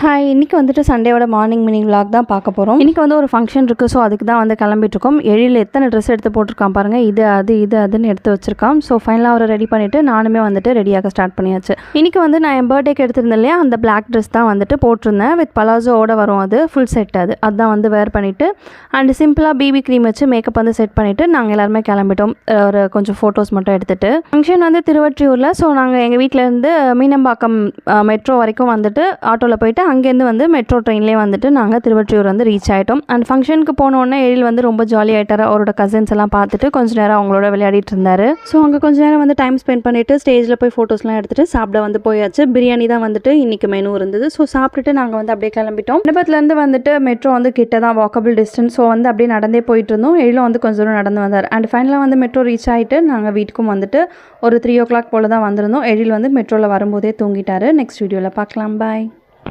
Hi, இன்றைக்கி வந்துட்டு சண்டேவோட morning mini vlog தான் பார்க்க போகிறோம். இன்றைக்கி வந்து ஒரு ஃபங்க்ஷன் இருக்குது. ஸோ அதுக்கு தான் வந்து கிளம்பிட்டுருக்கோம். எழில் எத்தனை ட்ரெஸ் எடுத்து போட்டிருக்கான் பாருங்கள். இது அதுன்னு எடுத்து வச்சுருக்கான். ஸோ ஃபைனலாக அவரை ரெடி பண்ணிவிட்டு நானுமே வந்துட்டு ரெடியாக ஸ்டார்ட் பண்ணியாச்சு. இன்றைக்கி வந்து நான் என் பர்த்டேக்கு எடுத்திருந்தேன் இல்லையா, அந்த பிளாக் ட்ரெஸ் தான் வந்துட்டு போட்டிருந்தேன். வித் பலாசோவோட வரும், அது ஃபுல் செட். அதுதான் வந்து வேர் பண்ணிவிட்டு அண்ட் சிம்பிளாக பிபி க்ரீம் வச்சு மேக்கப் வந்து செட் பண்ணிவிட்டு நாங்கள் எல்லாருமே கிளம்பிட்டோம். ஒரு கொஞ்சம் ஃபோட்டோஸ் மட்டும் எடுத்துகிட்டு. ஃபங்க்ஷன் வந்து திருவொற்றியூரில். ஸோ நாங்கள் எங்கள் வீட்டிலேருந்து மீனம்பாக்கம் மெட்ரோ வரைக்கும் வந்துட்டு ஆட்டோவில் போயிட்டு அங்கேருந்து வந்து மெட்ரோ ட்ரெயின்லேயே வந்துட்டு நாங்கள் திருவொற்றியூர் வந்து ரீச் ஆகிட்டோம். அண்ட் ஃபங்க்ஷனுக்கு போனோடனே எழில் வந்து ரொம்ப ஜாலி ஆகிட்டார். அவரோட கசின்ஸ் எல்லாம் பார்த்துட்டு கொஞ்சம் நேரம் அவங்களோட விளையாடிட்டு இருந்தார். ஸோ அங்கே கொஞ்சம் நேரம் வந்து டைம் ஸ்பெண்ட் பண்ணிவிட்டு ஸ்டேஜில் போய் ஃபோட்டோஸ்லாம் எடுத்துகிட்டு சாப்பிட வந்து போயாச்சு. பிரியாணி தான் வந்துட்டு இன்றைக்கி மெனு இருந்தது. ஸோ சாப்பிட்டுட்டு நாங்கள் வந்து அப்படியே கிளம்பிட்டோம். மண்டபத்துலேருந்து வந்துட்டு மெட்ரோ வந்து கிட்ட தான், வாக்கபிள் டிஸ்டன்ஸ். ஸோ வந்து அப்படியே நடந்தே போயிட்டு இருந்தோம். எழிலும் வந்து கொஞ்சம் தூரம் நடந்து வந்தார். அண்ட் ஃபைனலாக வந்து மெட்ரோ ரீச் ஆகிட்டு நாங்கள் வீட்டுக்கும் வந்துட்டு ஒரு 3 o'clock போல் தான் வந்திருந்தோம். எழில் வந்து மெட்ரோவில் வரும்போதே தூங்கிட்டார். நெக்ஸ்ட் வீடியோவில் பார்க்கலாம். பாய்.